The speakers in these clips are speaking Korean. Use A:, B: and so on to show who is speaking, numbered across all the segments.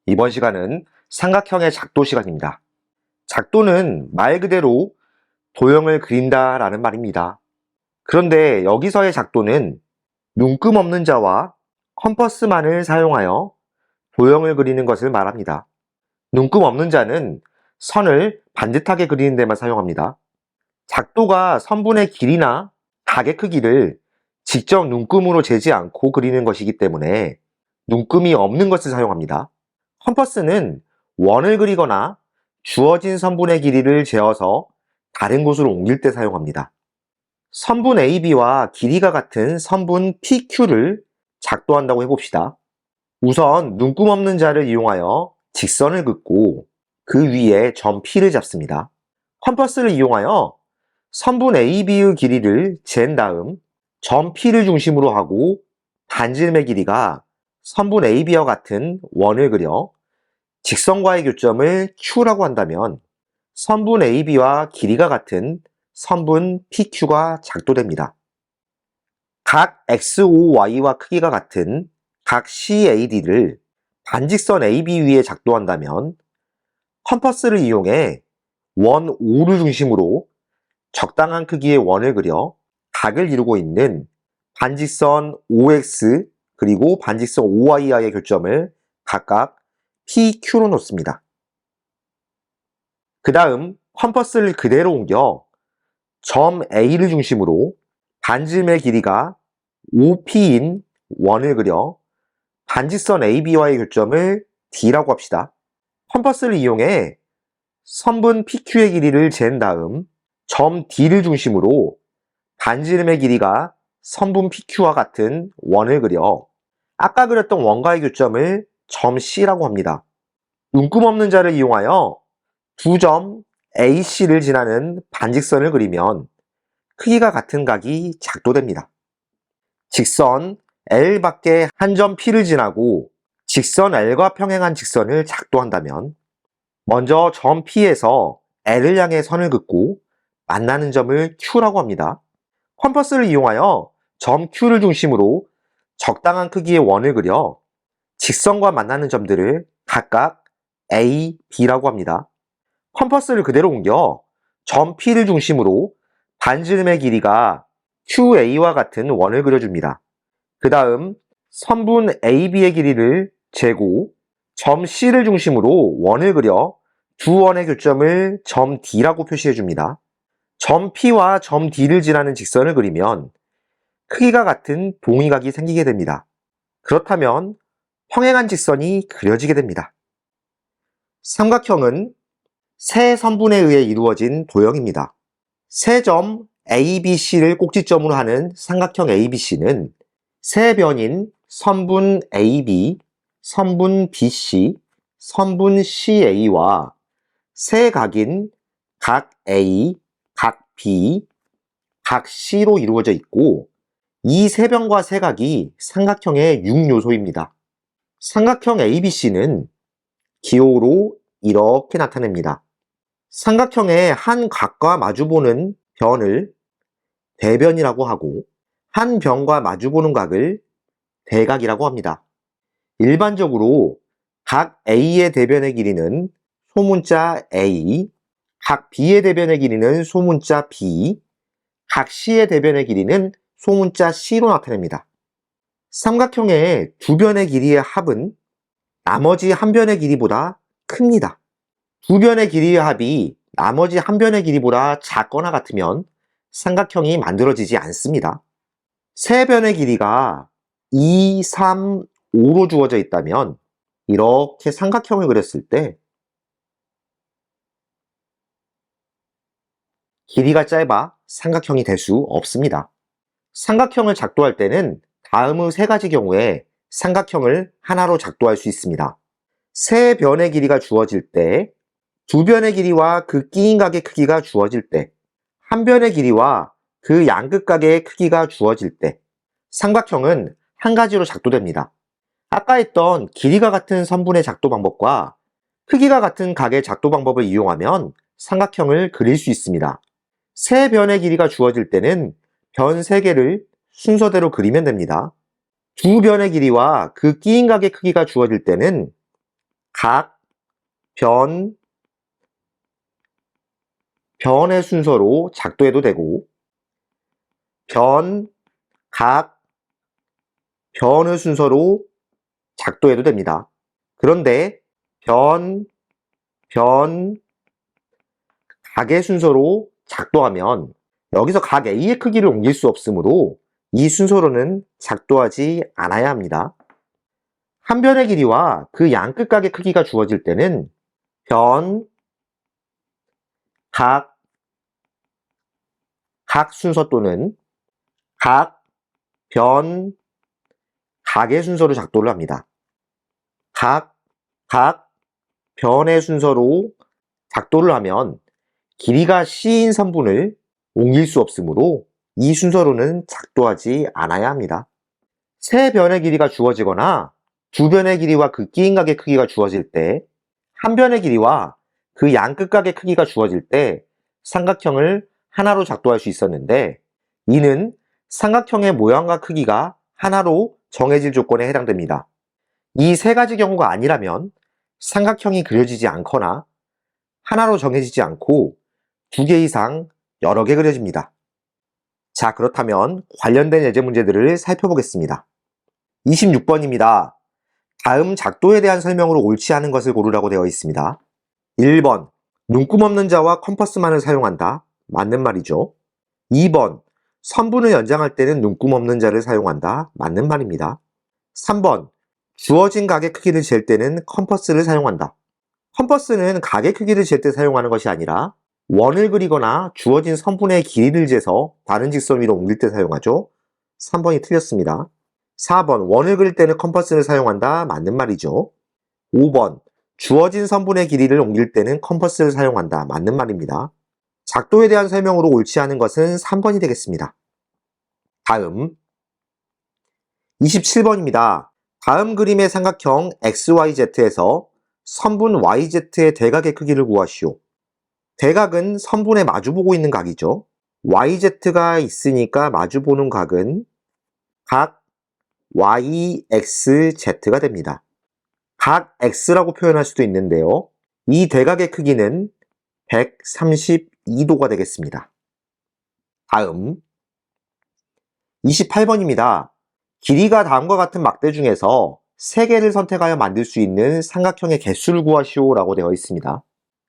A: 이번 시간은 삼각형의 작도 시간입니다. 작도는 말 그대로 도형을 그린다 라는 말입니다. 그런데 여기서의 작도는 눈금 없는 자와 컴퍼스만을 사용하여 도형을 그리는 것을 말합니다. 눈금 없는 자는 선을 반듯하게 그리는 데만 사용합니다. 작도가 선분의 길이나 각의 크기를 직접 눈금으로 재지 않고 그리는 것이기 때문에 눈금이 없는 것을 사용합니다. 컴퍼스는 원을 그리거나 주어진 선분의 길이를 재어서 다른 곳으로 옮길 때 사용합니다. 선분 AB와 길이가 같은 선분 PQ를 작도한다고 해봅시다. 우선 눈금 없는 자를 이용하여 직선을 긋고 그 위에 점 P를 잡습니다. 컴퍼스를 이용하여 선분 AB의 길이를 잰 다음 점 P를 중심으로 하고 반지름의 길이가 선분 AB와 같은 원을 그려 직선과의 교점을 Q라고 한다면 선분 AB와 길이가 같은 선분 PQ가 작도됩니다. 각 XOY와 크기가 같은 각 CAD를 반직선 AB 위에 작도한다면 컴퍼스를 이용해 원 O를 중심으로 적당한 크기의 원을 그려 각을 이루고 있는 반직선 OX 그리고 반직선 OY와의 교점을 각각 PQ로 놓습니다. 그 다음 컴퍼스를 그대로 옮겨 점 A를 중심으로 반지름의 길이가 OP인 원을 그려 반직선 AB와의 교점을 D라고 합시다. 컴퍼스를 이용해 선분 PQ의 길이를 잰 다음 점 D를 중심으로 반지름의 길이가 선분 PQ와 같은 원을 그려 아까 그렸던 원과의 교점을 점 C라고 합니다. 눈금 없는 자를 이용하여 두 점 AC를 지나는 반직선을 그리면 크기가 같은 각이 작도됩니다. 직선 L 밖에 한 점 P를 지나고 직선 L과 평행한 직선을 작도한다면 먼저 점 P에서 L을 향해 선을 긋고 만나는 점을 Q라고 합니다. 컴퍼스를 이용하여 점 Q를 중심으로 적당한 크기의 원을 그려 직선과 만나는 점들을 각각 A, B라고 합니다. 컴퍼스를 그대로 옮겨 점 P를 중심으로 반지름의 길이가 QA와 같은 원을 그려줍니다. 그 다음 선분 AB의 길이를 재고 점 C를 중심으로 원을 그려 두 원의 교점을 점 D라고 표시해줍니다. 점 P와 점 D를 지나는 직선을 그리면 크기가 같은 동의각이 생기게 됩니다. 그렇다면 평행한 직선이 그려지게 됩니다. 삼각형은 세 선분에 의해 이루어진 도형입니다. 세 점 ABC를 꼭지점으로 하는 삼각형 ABC는 세 변인 선분 AB, 선분 BC, 선분 CA와 세 각인 각 A, 각 B, 각 C로 이루어져 있고 이 세 변과 세 각이 삼각형의 6요소입니다. 삼각형 ABC는 기호로 이렇게 나타냅니다. 삼각형의 한 각과 마주보는 변을 대변이라고 하고 한 변과 마주보는 각을 대각이라고 합니다. 일반적으로 각 A의 대변의 길이는 소문자 A, 각 B의 대변의 길이는 소문자 B, 각 C의 대변의 길이는 소문자 C로 나타냅니다. 삼각형의 두 변의 길이의 합은 나머지 한 변의 길이보다 큽니다. 두 변의 길이의 합이 나머지 한 변의 길이보다 작거나 같으면 삼각형이 만들어지지 않습니다. 세 변의 길이가 2, 3, 5로 주어져 있다면 이렇게 삼각형을 그렸을 때 길이가 짧아 삼각형이 될 수 없습니다. 삼각형을 작도할 때는 다음의 세 가지 경우에 삼각형을 하나로 작도할 수 있습니다. 세 변의 길이가 주어질 때, 두 변의 길이와 그 끼인 각의 크기가 주어질 때, 한 변의 길이와 그 양극각의 크기가 주어질 때 삼각형은 한 가지로 작도됩니다. 아까 했던 길이가 같은 선분의 작도 방법과 크기가 같은 각의 작도 방법을 이용하면 삼각형을 그릴 수 있습니다. 세 변의 길이가 주어질 때는 변 3개를 순서대로 그리면 됩니다. 두 변의 길이와 그 끼인 각의 크기가 주어질 때는 각, 변, 변의 순서로 작도해도 되고 변, 각, 변의 순서로 작도해도 됩니다. 그런데 변, 각의 순서로 작도하면 여기서 각 A의 크기를 옮길 수 없으므로 이 순서로는 작도하지 않아야 합니다. 한 변의 길이와 그 양끝각의 크기가 주어질 때는 변, 각 순서 또는 각, 변, 각의 순서로 작도를 합니다. 각, 변의 순서로 작도를 하면 길이가 C인 선분을 옮길 수 없으므로 이 순서로는 작도하지 않아야 합니다. 세 변의 길이가 주어지거나 두 변의 길이와 그 끼인 각의 크기가 주어질 때, 한 변의 길이와 그 양끝각의 크기가 주어질 때 삼각형을 하나로 작도할 수 있었는데, 이는 삼각형의 모양과 크기가 하나로 정해질 조건에 해당됩니다. 이 세 가지 경우가 아니라면 삼각형이 그려지지 않거나 하나로 정해지지 않고 두 개 이상 여러 개 그려집니다. 자, 그렇다면 관련된 예제 문제들을 살펴보겠습니다. 26번입니다. 다음 작도에 대한 설명으로 옳지 않은 것을 고르라고 되어 있습니다. 1번, 눈금 없는 자와 컴퍼스만을 사용한다. 맞는 말이죠. 2번, 선분을 연장할 때는 눈금 없는 자를 사용한다. 맞는 말입니다. 3번, 주어진 각의 크기를 잴 때는 컴퍼스를 사용한다. 컴퍼스는 각의 크기를 잴 때 사용하는 것이 아니라 원을 그리거나 주어진 선분의 길이를 재서 다른 직선 위로 옮길 때 사용하죠. 3번이 틀렸습니다. 4번, 원을 그릴 때는 컴퍼스를 사용한다. 맞는 말이죠. 5번, 주어진 선분의 길이를 옮길 때는 컴퍼스를 사용한다. 맞는 말입니다. 작도에 대한 설명으로 옳지 않은 것은 3번이 되겠습니다. 다음 27번입니다. 다음 그림의 삼각형 XYZ에서 선분 YZ의 대각의 크기를 구하시오. 대각은 선분에 마주보고 있는 각이죠. YZ가 있으니까 마주보는 각은 각 YXZ가 됩니다. 각 X라고 표현할 수도 있는데요. 이 대각의 크기는 132도가 되겠습니다. 다음 28번입니다. 길이가 다음과 같은 막대 중에서 3개를 선택하여 만들 수 있는 삼각형의 개수를 구하시오 라고 되어 있습니다.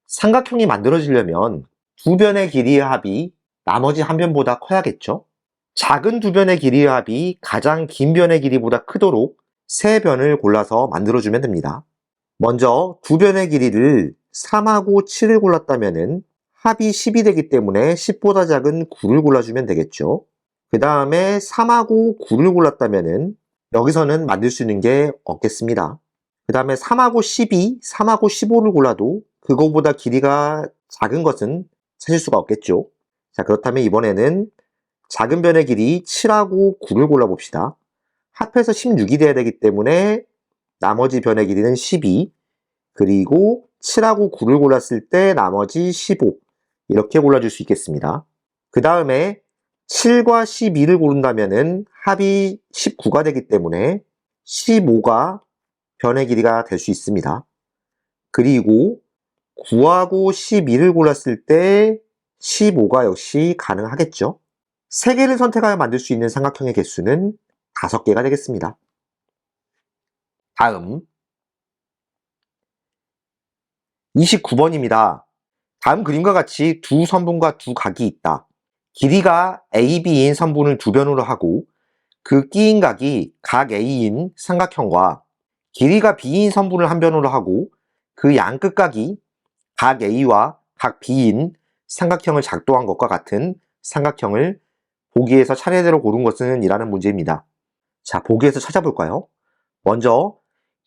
A: 삼각형이 만들어지려면 두 변의 길이의 합이 나머지 한 변보다 커야겠죠? 작은 두 변의 길이의 합이 가장 긴 변의 길이보다 크도록 세 변을 골라서 만들어주면 됩니다. 먼저 두 변의 길이를 3하고 7을 골랐다면 합이 10이 되기 때문에 10보다 작은 9를 골라주면 되겠죠. 그 다음에 3하고 9를 골랐다면 여기서는 만들 수 있는 게 없겠습니다. 그 다음에 3하고 12, 3하고 15를 골라도 그거보다 길이가 작은 것은 찾을 수가 없겠죠. 자, 그렇다면 이번에는 작은 변의 길이 7하고 9를 골라봅시다. 합해서 16이 돼야 되기 때문에 나머지 변의 길이는 12, 그리고 7하고 9를 골랐을 때 나머지 15, 이렇게 골라줄 수 있겠습니다. 그 다음에 7과 12를 고른다면 합이 19가 되기 때문에 15가 변의 길이가 될 수 있습니다. 그리고 9하고 12를 골랐을 때 15가 역시 가능하겠죠. 3개를 선택하여 만들 수 있는 삼각형의 개수는 5개가 되겠습니다. 다음 29번입니다. 다음 그림과 같이 두 선분과 두 각이 있다. 길이가 AB인 선분을 두 변으로 하고 그 끼인 각이 각 A인 삼각형과 길이가 B인 선분을 한 변으로 하고 그 양끝각이 각 A와 각 B인 삼각형을 작도한 것과 같은 삼각형을 보기에서 차례대로 고른 것은 이라는 문제입니다. 자, 보기에서 찾아볼까요? 먼저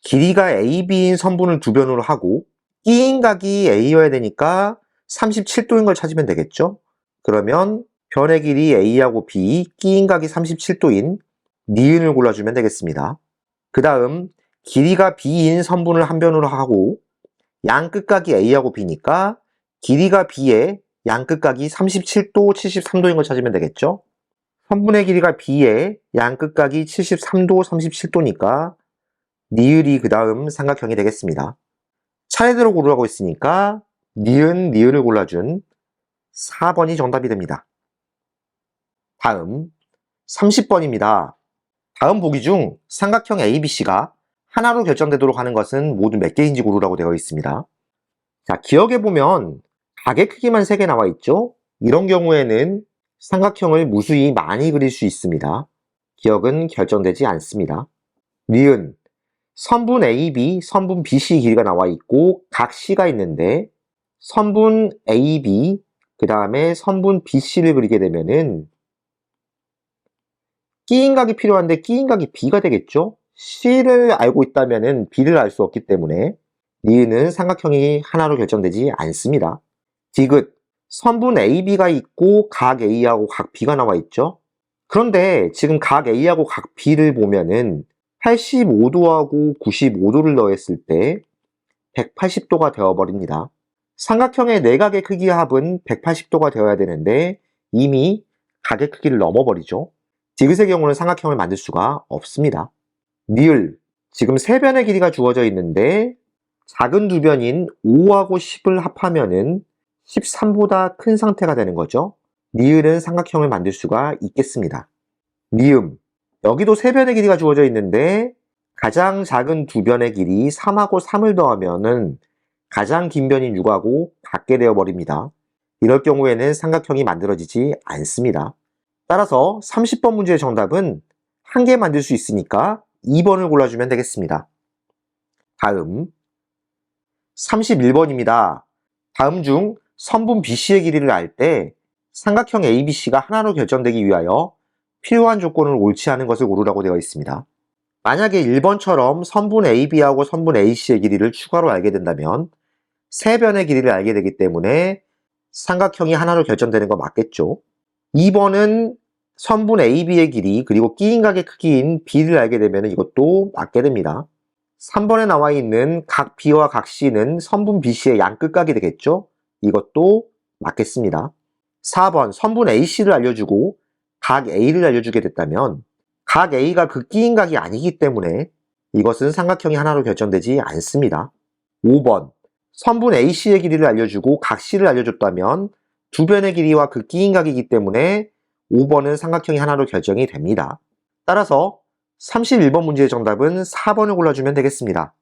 A: 길이가 AB인 선분을 두 변으로 하고 끼인 각이 A여야 되니까 37도인 걸 찾으면 되겠죠? 그러면 변의 길이 A하고 B, 끼인 각이 37도인 니은을 골라주면 되겠습니다. 그 다음 길이가 B인 선분을 한 변으로 하고 양끝각이 A하고 B니까 길이가 B의 양끝각이 37도, 73도인 걸 찾으면 되겠죠? 선분의 길이가 B의 양끝각이 73도, 37도니까 니을이 그 다음 삼각형이 되겠습니다. 차례대로 고르라고 했으니까 니은, 니은을 골라준 4번이 정답이 됩니다. 다음 30번입니다. 다음 보기 중 삼각형 ABC가 하나로 결정되도록 하는 것은 모두 몇 개인지 고르라고 되어 있습니다. 자, 기억해 보면 각의 크기만 3개 나와 있죠? 이런 경우에는 삼각형을 무수히 많이 그릴 수 있습니다. 기억은 결정되지 않습니다. 니은, 선분 AB, 선분 BC 길이가 나와 있고 각 C가 있는데 선분 AB, 그 다음에 선분 BC를 그리게 되면은 끼인각이 필요한데 끼인각이 B가 되겠죠? C를 알고 있다면은 B를 알 수 없기 때문에 니은은 삼각형이 하나로 결정되지 않습니다. 디귿, 선분 AB가 있고 각 A하고 각 B가 나와 있죠? 그런데 지금 각 A하고 각 B를 보면은 85도하고 95도를 더했을 때 180도가 되어버립니다. 삼각형의 내각의 크기의 합은 180도가 되어야 되는데 이미 각의 크기를 넘어버리죠. 디귿의 경우는 삼각형을 만들 수가 없습니다. 니을, 지금 세 변의 길이가 주어져 있는데 작은 두 변인 5하고 10을 합하면은 13보다 큰 상태가 되는 거죠. 니을은 삼각형을 만들 수가 있겠습니다. 미음, 여기도 세 변의 길이가 주어져 있는데 가장 작은 두 변의 길이 3하고 3을 더하면은 가장 긴 변인 6하고 같게 되어 버립니다. 이럴 경우에는 삼각형이 만들어지지 않습니다. 따라서 30번 문제의 정답은 한 개 만들 수 있으니까 2번을 골라주면 되겠습니다. 다음 31번입니다. 다음 중 선분 BC의 길이를 알 때 삼각형 ABC가 하나로 결정되기 위하여 필요한 조건을 옳지 않은 것을 고르라고 되어 있습니다. 만약에 1번처럼 선분 AB하고 선분 AC의 길이를 추가로 알게 된다면 세 변의 길이를 알게 되기 때문에 삼각형이 하나로 결정되는 거 맞겠죠? 2번은 선분 AB의 길이 그리고 끼인각의 크기인 B를 알게 되면 이것도 맞게 됩니다. 3번에 나와 있는 각 B와 각 C는 선분 BC의 양끝각이 되겠죠? 이것도 맞겠습니다. 4번 선분 AC를 알려주고 각 A를 알려주게 됐다면 각 A가 그 끼인각이 아니기 때문에 이것은 삼각형이 하나로 결정되지 않습니다. 5번 선분 AC의 길이를 알려주고 각 C를 알려줬다면 두 변의 길이와 그 끼인각이기 때문에 5번은 삼각형이 하나로 결정이 됩니다. 따라서 31번 문제의 정답은 4번을 골라주면 되겠습니다.